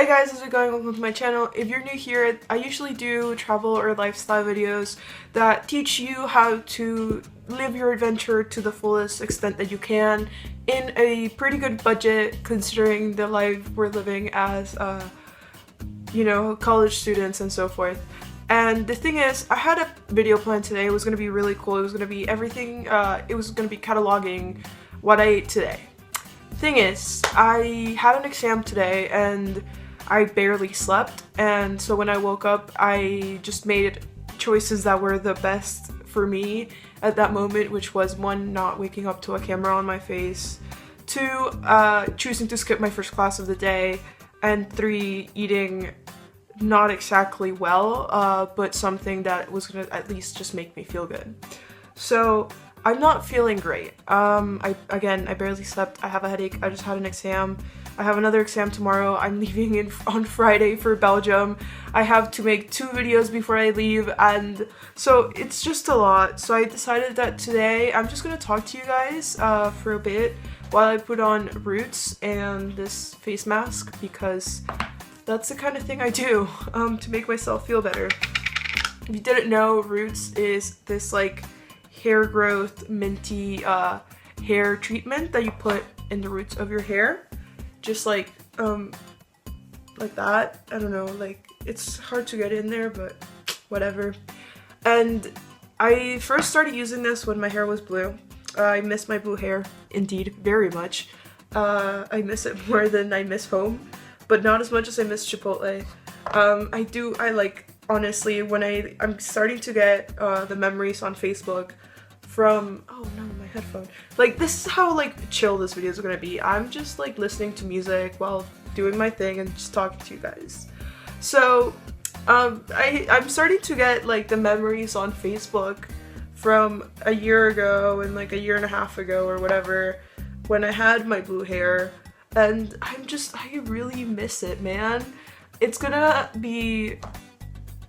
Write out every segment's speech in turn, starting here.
Hi guys, how's it going? Welcome to my channel. If you're new here, I usually do travel or lifestyle videos that teach you how to live your adventure to the fullest extent that you can in a pretty good budget considering the life we're living as college students and so forth. And the thing is, I had a video planned today. It was going to be really cool. It was going to be everything, it was going to be cataloging what I ate today. Thing is, I had an exam today and I barely slept, and so when I woke up I just made choices that were the best for me at that moment, which was 1, not waking up to a camera on my face, 2, choosing to skip my first class of the day, and 3, eating not exactly well, but something that was gonna at least just make me feel good. So I'm not feeling great. I barely slept. I have a headache. I just had an exam. I have another exam tomorrow. I'm leaving on Friday for Belgium. I have to make 2 videos before I leave, and so it's just a lot. So I decided that today I'm just gonna talk to you guys for a bit while I put on Roots and this face mask, because that's the kind of thing I do to make myself feel better. If you didn't know, Roots is this like hair growth minty hair treatment that you put in the roots of your hair, just like that. I don't know, like it's hard to get in there, but whatever. And I first started using this when my hair was blue. I miss my blue hair, indeed, very much. I miss it more than I miss home, but not as much as I miss Chipotle. I like, honestly, when I'm starting to get the memories on Facebook from, oh no, my headphone. Like, this is how like chill this video is gonna be. I'm just like listening to music while doing my thing and just talking to you guys. So I'm starting to get like the memories on Facebook from a year ago and like a year and a half ago or whatever, when I had my blue hair, and I really miss it, man. It's gonna be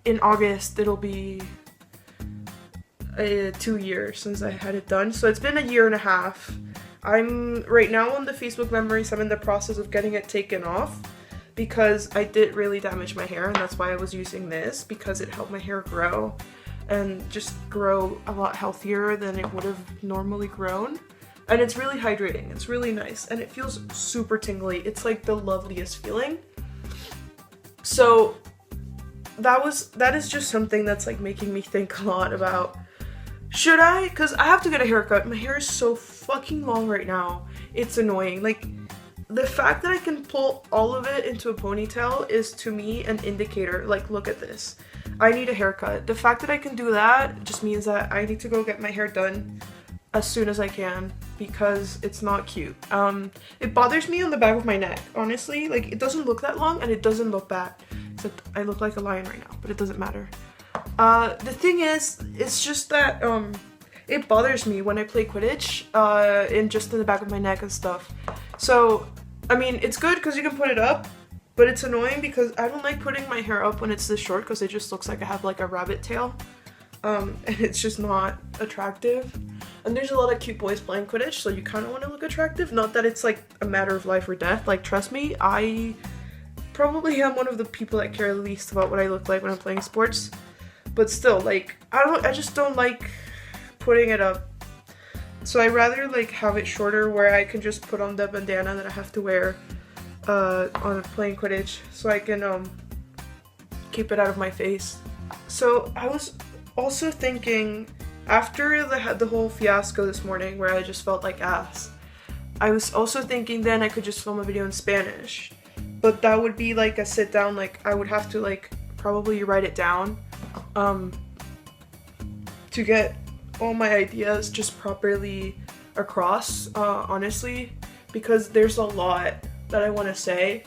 in August, it'll be 2 years since I had it done, so it's been a year and a half. I'm right now on the Facebook memories. I'm in the process of getting it taken off because I did really damage my hair, and that's why I was using this, because it helped my hair grow and just grow a lot healthier than it would have normally grown. And it's really hydrating, it's really nice, and it feels super tingly. It's like the loveliest feeling. So that is just something that's like making me think a lot about, should I? Because I have to get a haircut. My hair is so fucking long right now. It's annoying. Like, the fact that I can pull all of it into a ponytail is to me an indicator. Like, look at this. I need a haircut. The fact that I can do that just means that I need to go get my hair done as soon as I can, because it's not cute. It bothers me on the back of my neck, honestly. Like, it doesn't look that long and it doesn't look bad. Except I look like a lion right now, but it doesn't matter. The thing is, it's just that it bothers me when I play Quidditch, in the back of my neck and stuff. So, I mean, it's good because you can put it up, but it's annoying because I don't like putting my hair up when it's this short, because it just looks like I have like a rabbit tail, and it's just not attractive. And there's a lot of cute boys playing Quidditch, so you kind of want to look attractive. Not that it's like a matter of life or death. Like, trust me, I probably am one of the people that care least about what I look like when I'm playing sports. But still, like, I just don't like putting it up. So I rather like have it shorter, where I can just put on the bandana that I have to wear on playing Quidditch, so I can keep it out of my face. So I was also thinking, after the whole fiasco this morning where I just felt like ass, I was also thinking then I could just film a video in Spanish. But that would be like a sit down, like I would have to like probably write it down to get all my ideas just properly across, honestly, because there's a lot that I want to say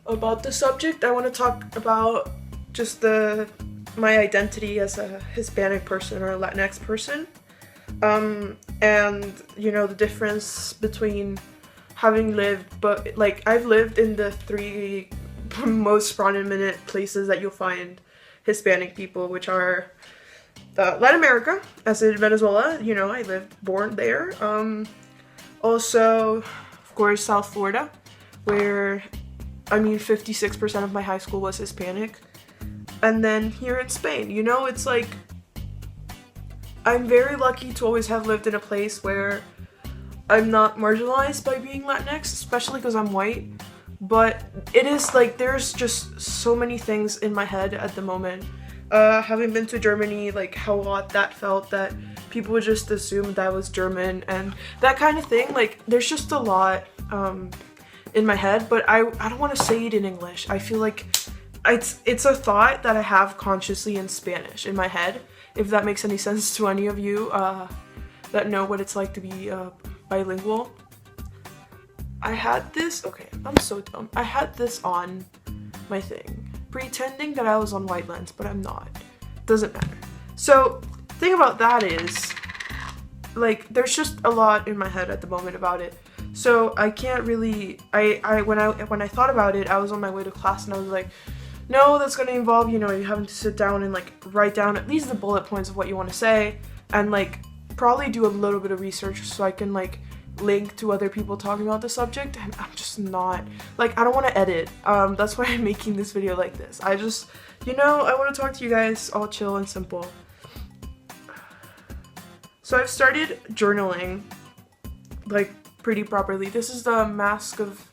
about the subject. I want to talk about just my identity as a Hispanic person or a Latinx person, and you know, the difference between having lived, but like I've lived in the 3 most prominent places that you'll find Hispanic people, which are Latin America, as in Venezuela. You know, I born there. Also, of course, South Florida, where I mean, 56% of my high school was Hispanic. And then here in Spain, you know, it's like, I'm very lucky to always have lived in a place where I'm not marginalized by being Latinx, especially because I'm white. But it is like, there's just so many things in my head at the moment. Having been to Germany, like how odd that felt, that people would just assume that I was German and that kind of thing. Like, there's just a lot in my head, but I don't want to say it in English. I feel like it's a thought that I have consciously in Spanish in my head, if that makes any sense to any of you that know what it's like to be bilingual. I had this, okay, I'm so dumb. I had this on my thing, pretending that I was on White Lens, but I'm not. Doesn't matter. So, thing about that is, like, there's just a lot in my head at the moment about it. So I can't really, when I thought about it, I was on my way to class and I was like, no, that's going to involve, you know, you having to sit down and like write down at least the bullet points of what you want to say and like probably do a little bit of research so I can like link to other people talking about the subject, and I'm just not, like, I don't want to edit. That's why I'm making this video like this. I just, you know, I want to talk to you guys all chill and simple. So I've started journaling like pretty properly. This is the Mask of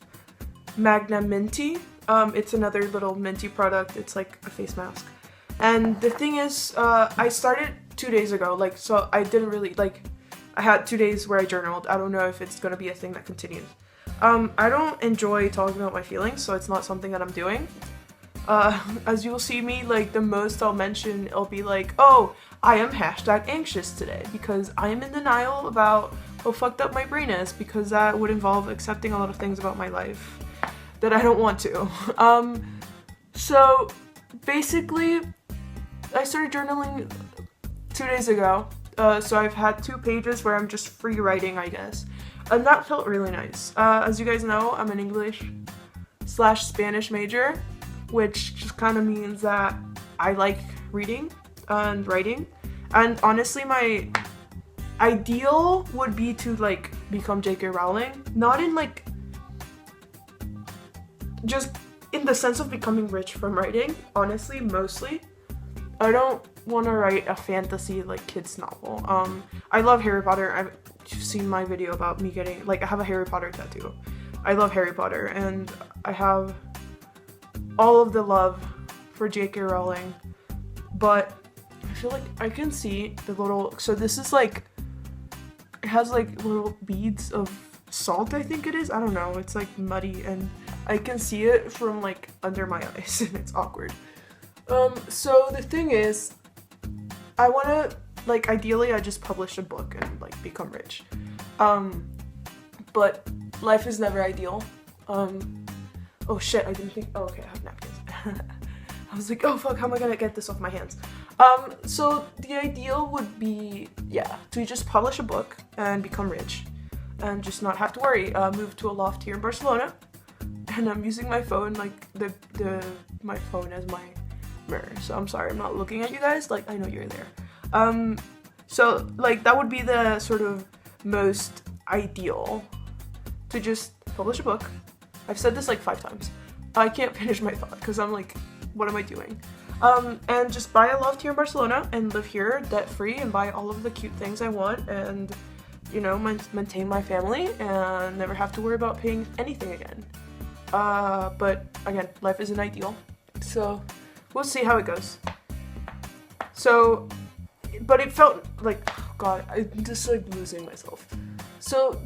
Magna Minty. It's another little minty product. It's like a face mask. And the thing is, I started 2 days ago, like, so I didn't really, like, I had 2 days where I journaled. I don't know if it's gonna be a thing that continues. I don't enjoy talking about my feelings, so it's not something that I'm doing. As you will see me, like, the most I'll mention, it'll be like, oh, I am #anxious today because I am in denial about how fucked up my brain is, because that would involve accepting a lot of things about my life that I don't want to. So basically, I started journaling 2 days ago. So I've had 2 pages where I'm just free writing, I guess. And that felt really nice. As you guys know, I'm an English/Spanish major, which just kind of means that I like reading and writing. And honestly, my ideal would be to like become J.K. Rowling. Not in like, just in the sense of becoming rich from writing, honestly, mostly. I don't want to write a fantasy like kids novel. I love Harry Potter. I've seen my video about me getting, like, I have a Harry Potter tattoo. I love Harry Potter and I have all of the love for J.K. Rowling, but I feel like I can see the little, so this is like, it has like little beads of salt, I think it is. I don't know. It's like muddy and I can see it from like under my eyes and it's awkward. So the thing is, I want to, like, ideally I just publish a book and like become rich. But life is never ideal. Oh shit, I didn't think, oh okay, I have napkins. I was like, oh fuck, how am I gonna get this off my hands? So the ideal would be, yeah, to just publish a book and become rich and just not have to worry. Move to a loft here in Barcelona, and I'm using my phone, like my phone as my mirror. So I'm sorry, I'm not looking at you guys, like, I know you're there. So like that would be the sort of most ideal, to just publish a book. I've said this like 5 times. I can't finish my thought because I'm like, what am I doing? And just buy a loft here in Barcelona and live here debt free and buy all of the cute things I want and, you know, maintain my family and never have to worry about paying anything again. But again, life isn't ideal. So we'll see how it goes. So, but it felt like, oh God, I'm just like losing myself. So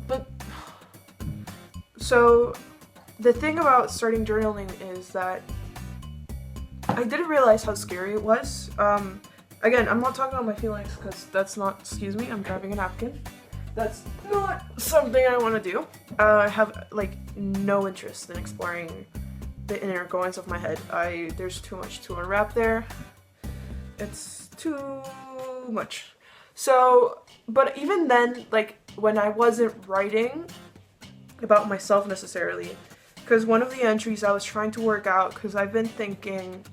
the thing about starting journaling is that I didn't realize how scary it was. Again, I'm not talking about my feelings because that's not, excuse me, I'm grabbing a napkin. That's not something I want to do. I have like no interest in exploring the inner goings of my head. There's too much to unwrap there. It's too much. So, but even then, like when I wasn't writing about myself necessarily, because one of the entries I was trying to work out, because I've been thinking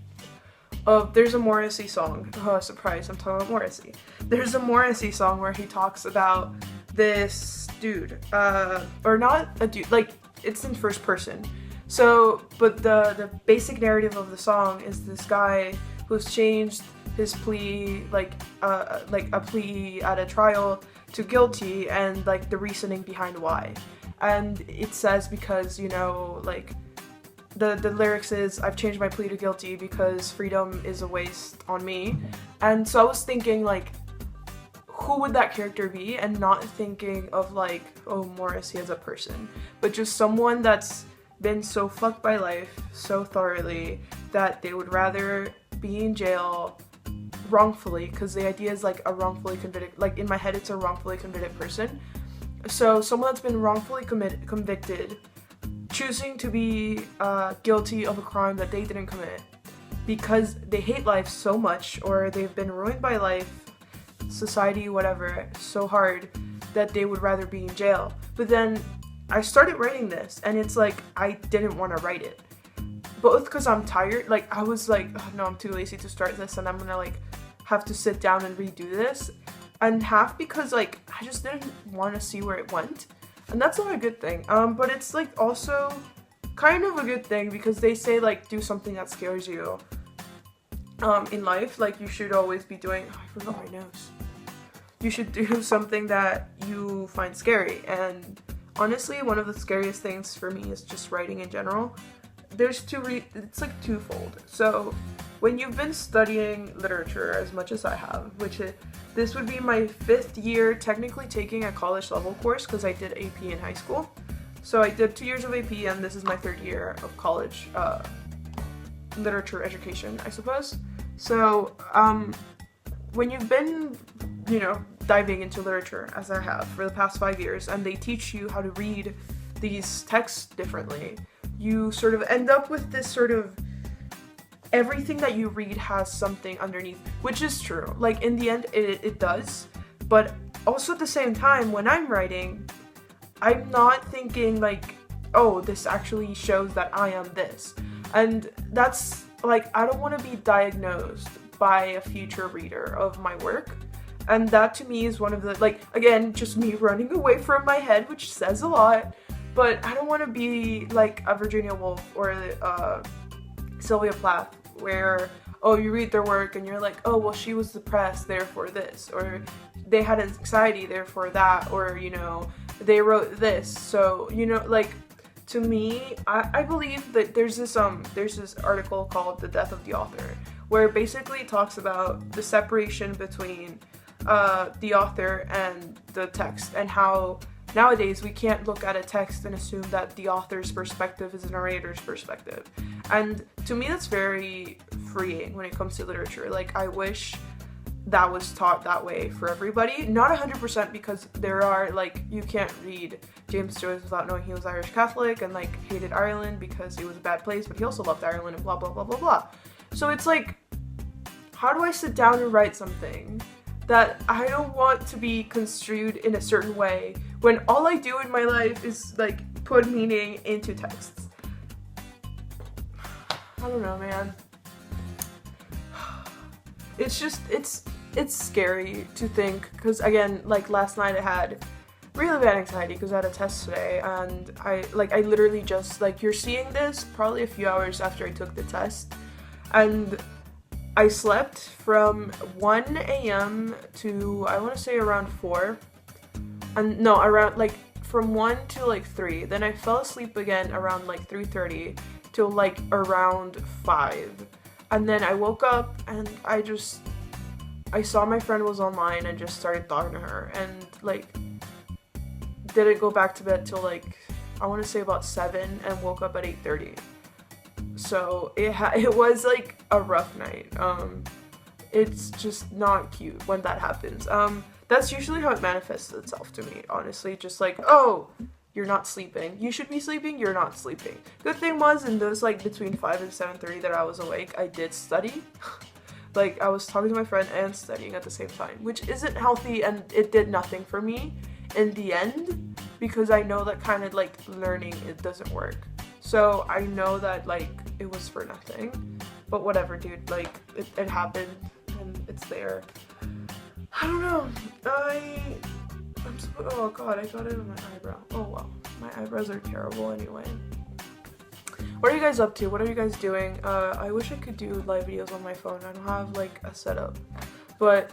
of, there's a Morrissey song. Oh, surprise, I'm talking about Morrissey. There's a Morrissey song where he talks about this dude, or not a dude, like it's in first person. So, but the basic narrative of the song is this guy who's changed his plea, like a plea at a trial, to guilty, and like the reasoning behind why. And it says, because, you know, like the lyrics is, I've changed my plea to guilty because freedom is a waste on me. And so I was thinking, like, who would that character be? And not thinking of like, oh, Morrissey as a person, but just someone that's been so fucked by life so thoroughly that they would rather be in jail wrongfully, because the idea is like a wrongfully convicted, like in my head it's a wrongfully convicted person. So someone that's been wrongfully convicted, choosing to be guilty of a crime that they didn't commit because they hate life so much, or they've been ruined by life, society, whatever, so hard that they would rather be in jail. But then I started writing this, and it's like I didn't want to write it, both because I'm tired. Like I was like, oh, no, I'm too lazy to start this, and I'm gonna like have to sit down and redo this, and half because like I just didn't want to see where it went. And that's not a good thing, but it's like also kind of a good thing, because they say like do something that scares you in life. Like you should always be doing, oh, I forgot my nose. You should do something that you find scary. And honestly, one of the scariest things for me is just writing in general. There's it's like twofold. So when you've been studying literature as much as I have, this would be my 5th year technically taking a college level course, because I did AP in high school. So I did 2 years of AP, and this is my 3rd year of college literature education, I suppose. So when you've been, you know, diving into literature as I have for the past 5 years, and they teach you how to read these texts differently, you sort of end up with this sort of, everything that you read has something underneath, which is true. Like in the end, it does. But also at the same time, when I'm writing, I'm not thinking like, oh, this actually shows that I am this. And that's like, I don't want to be diagnosed by a future reader of my work. And that to me is one of the, like, again, just me running away from my head, which says a lot. But I don't want to be like a Virginia Woolf or Sylvia Plath, where, oh, you read their work and you're like, oh, well, she was depressed, therefore this, or they had anxiety, therefore that, or, you know, they wrote this. So, you know, like, to me, I believe that there's this article called The Death of the Author, where it basically talks about the separation between the author and the text, and how nowadays we can't look at a text and assume that the author's perspective is the narrator's perspective. And to me, that's very freeing when it comes to literature. Like, I wish that was taught that way for everybody. Not 100%, because there are, like, you can't read James Joyce without knowing he was Irish Catholic and, like, hated Ireland because it was a bad place, but he also loved Ireland and blah, blah, blah, blah, blah. So it's like, how do I sit down and write something that I don't want to be construed in a certain way when all I do in my life is, like, put meaning into texts? I don't know, man. It's just, it's scary to think, because again, like last night I had really bad anxiety because I had a test today, and I literally just, like, you're seeing this probably a few hours after I took the test, and I slept from 1 a.m. to, I want to say around 4, and no, around, like, from 1 to, like, 3, then I fell asleep again around, like, 3:30 till, like, around 5, and then I woke up and I saw my friend was online and just started talking to her, and, like, didn't go back to bed till, like, I want to say about 7, and woke up at 8:30. So it was, like, a rough night. It's just not cute when that happens. That's usually how it manifests itself to me, honestly. Just like, oh, you're not sleeping. You should be sleeping, you're not sleeping. Good thing was, in those, like, between 5 and 7:30 that I was awake, I did study. Like, I was talking to my friend and studying at the same time, which isn't healthy, and it did nothing for me in the end, because I know that kind of, like, learning, it doesn't work. So I know that, like, it was for nothing. But whatever, dude. Like, it happened, and it's there. I don't know. Oh god, I got it on my eyebrow. Oh well. My eyebrows are terrible anyway. What are you guys up to? What are you guys doing? I wish I could do live videos on my phone. I don't have like a setup, but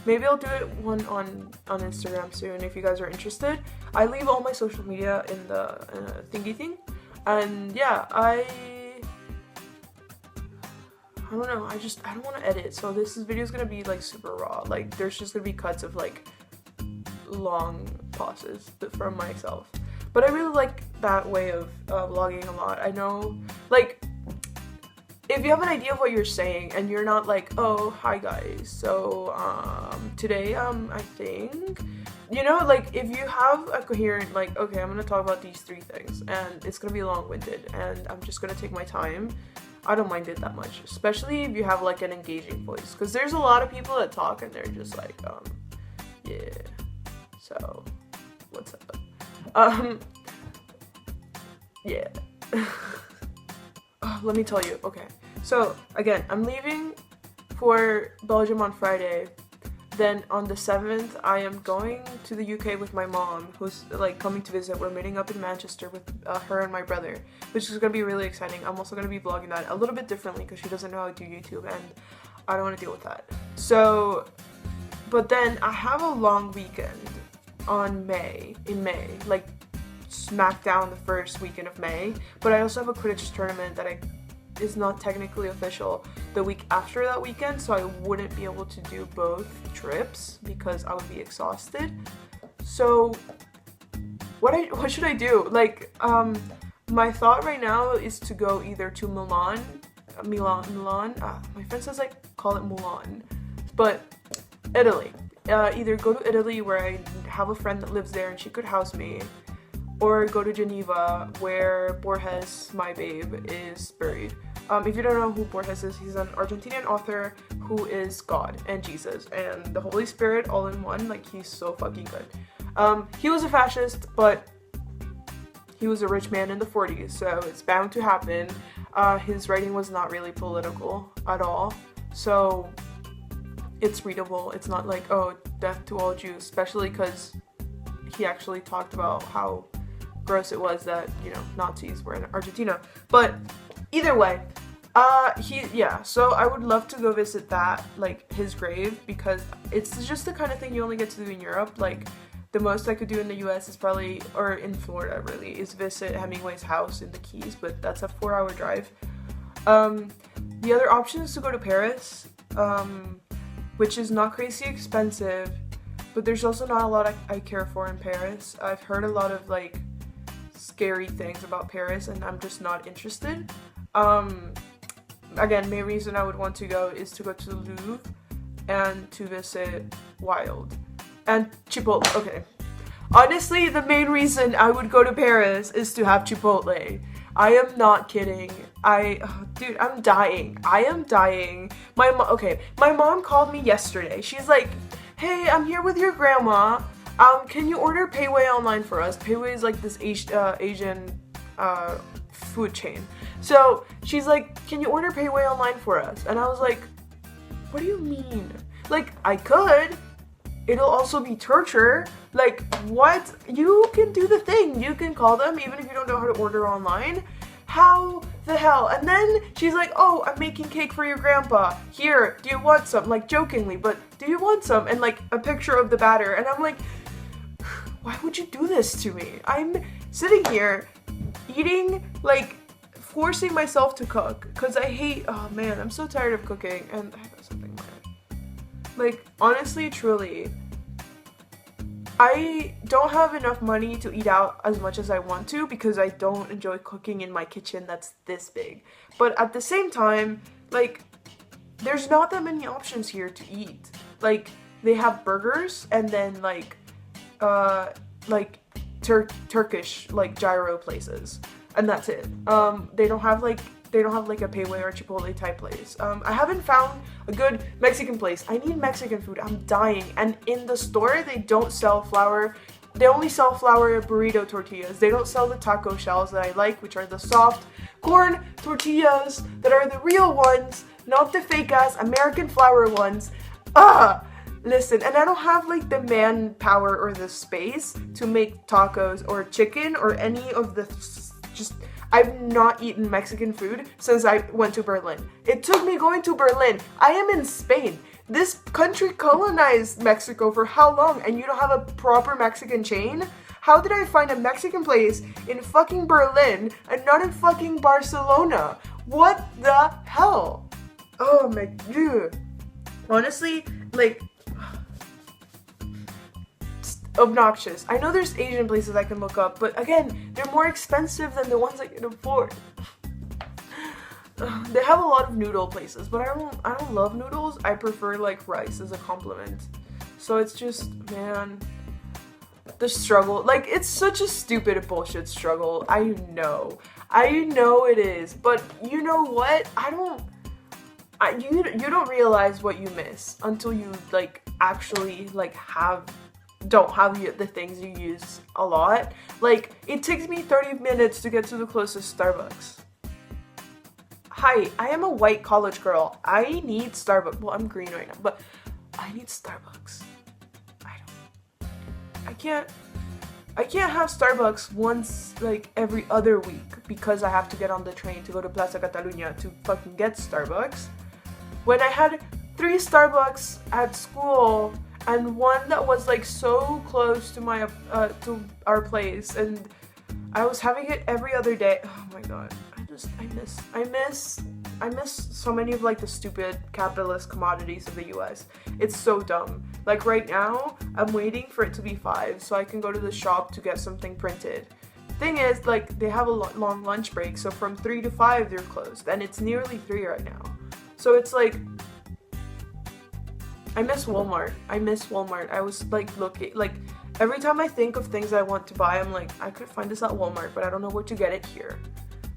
maybe I'll do it one on Instagram soon if you guys are interested. I leave all my social media in the thingy thing, and yeah, I don't know, I don't want to edit, so this video is gonna be like super raw. Like there's just gonna be cuts of like long pauses from myself, but I really like that way of vlogging a lot. I know, like, if you have an idea of what you're saying and you're not like, oh, hi guys, so today I think, you know, like if you have a coherent, like, okay, I'm gonna talk about these 3 things and it's gonna be long-winded and I'm just gonna take my time, I don't mind it that much, especially if you have like an engaging voice, because there's a lot of people that talk and they're just like, yeah, so what's up, yeah. Oh, let me tell you, okay, so again, I'm leaving for Belgium on Friday. Then on the 7th, I am going to the UK with my mom, who's like coming to visit. We're meeting up in Manchester with her and my brother, which is going to be really exciting. I'm also going to be vlogging that a little bit differently because she doesn't know how to do YouTube and I don't want to deal with that. So, but then I have a long weekend in May, like smack down the first weekend of May. But I also have a Quidditch tournament that is not technically official the week after that weekend, so I wouldn't be able to do both trips because I would be exhausted. So what should I do? Like my thought right now is to go either to Milan. My friend says I call it Milan, but Italy. Either go to Italy where I have a friend that lives there and she could house me, or go to Geneva where Borges, my babe, is buried. If you don't know who Borges is, he's an Argentinian author who is God and Jesus and the Holy Spirit all in one. Like, he's so fucking good. He was a fascist, but he was a rich man in the 40s, so it's bound to happen. His writing was not really political at all, so it's readable. It's not like, oh, death to all Jews, especially because he actually talked about how gross it was that, you know, Nazis were in Argentina. But either way, so I would love to go visit that, like, his grave, because it's just the kind of thing you only get to do in Europe. Like, the most I could do in the US is probably, or in Florida really, is visit Hemingway's house in the Keys, but that's a 4-hour drive. The other option is to go to Paris, which is not crazy expensive, but there's also not a lot I care for in Paris. I've heard a lot of, like, scary things about Paris and I'm just not interested. Again, main reason I would want to go is to go to the Louvre and to visit Wild and Chipotle. Okay, honestly, the main reason I would go to Paris is to have Chipotle. I am not kidding. Dude, I'm dying. I am dying. My mom called me yesterday. She's like, hey, I'm here with your grandma. Can you order Payway online for us? Payway is like this Asian food chain. So she's like, can you order Payway online for us? And I was like, what do you mean? Like, I could. It'll also be torture. Like, what? You can do the thing. You can call them even if you don't know how to order online. How the hell? And then she's like, oh, I'm making cake for your grandpa. Here, do you want some? Like, jokingly, but do you want some? And like a picture of the batter. And I'm like, why would you do this to me? I'm sitting here eating, like, forcing myself to cook because I hate, oh man, I'm so tired of cooking. And I have something in my eye. Like, honestly, truly, I don't have enough money to eat out as much as I want to because I don't enjoy cooking in my kitchen that's this big. But at the same time, like, there's not that many options here to eat. Like, they have burgers and then like Turkish like gyro places, and that's it. They don't have like a Payway or Chipotle type place. I haven't found a good Mexican place. I need Mexican food. I'm dying. And in the store, they don't sell flour. They only sell flour burrito tortillas. They don't sell the taco shells that I like, which are the soft corn tortillas that are the real ones, not the fake ass American flour ones. Listen, and I don't have like the manpower or the space to make tacos or chicken or any of the I've not eaten Mexican food since I went to Berlin. It took me going to Berlin. I am in Spain. This country colonized Mexico for how long, and you don't have a proper Mexican chain? How did I find a Mexican place in fucking Berlin and not in fucking Barcelona? What the hell? Oh my god. Honestly, like, obnoxious. I know there's Asian places I can look up, but again, they're more expensive than the ones I can afford. They have a lot of noodle places, but I don't love noodles. I prefer like rice as a compliment. So it's just, man, the struggle. Like, it's such a stupid bullshit struggle. I know it is, but you know what? You don't realize what you miss until you like actually like don't have the things you use a lot. Like, it takes me 30 minutes to get to the closest Starbucks. Hi, I am a white college girl. I need Starbucks. Well, I'm green right now, but I need Starbucks. I can't have Starbucks once like every other week because I have to get on the train to go to Plaza Catalunya to fucking get Starbucks. When I had 3 Starbucks at school and one that was like so close to my to our place, and I was having it every other day. Oh my god. I miss so many of like the stupid capitalist commodities of the US. It's so dumb. Like right now, I'm waiting for it to be 5 so I can go to the shop to get something printed. Thing is, like, they have a long lunch break, so from 3 to 5 they're closed, and it's nearly 3 right now. So it's like, I miss Walmart. I was like looking, like, every time I think of things I want to buy, I'm like, I could find this at Walmart, but I don't know where to get it here.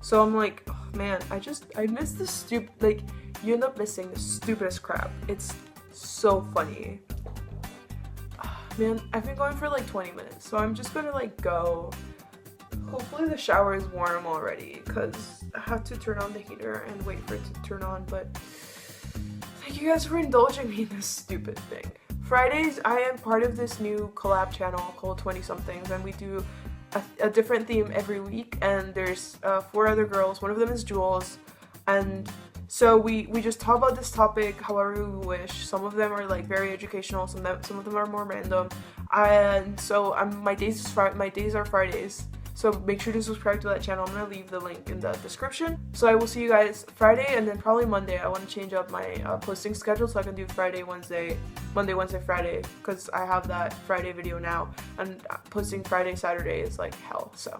So I'm like, oh man, I miss the like, you end up missing the stupidest crap. It's so funny. Man, I've been going for like 20 minutes, so I'm just gonna like go. Hopefully the shower is warm already, because I have to turn on the heater and wait for it to turn on, but thank you guys for indulging me in this stupid thing. Fridays, I am part of this new collab channel called 20 somethings, and we do a different theme every week, and there's 4 other girls. One of them is Jules, and so we just talk about this topic however we wish. Some of them are like very educational, some of them are more random, and so my days are Fridays. So make sure to subscribe to that channel. I'm going to leave the link in the description. So I will see you guys Friday, and then probably Monday. I want to change up my posting schedule so I can do Monday, Wednesday, Friday, because I have that Friday video now, and posting Friday, Saturday is like hell. So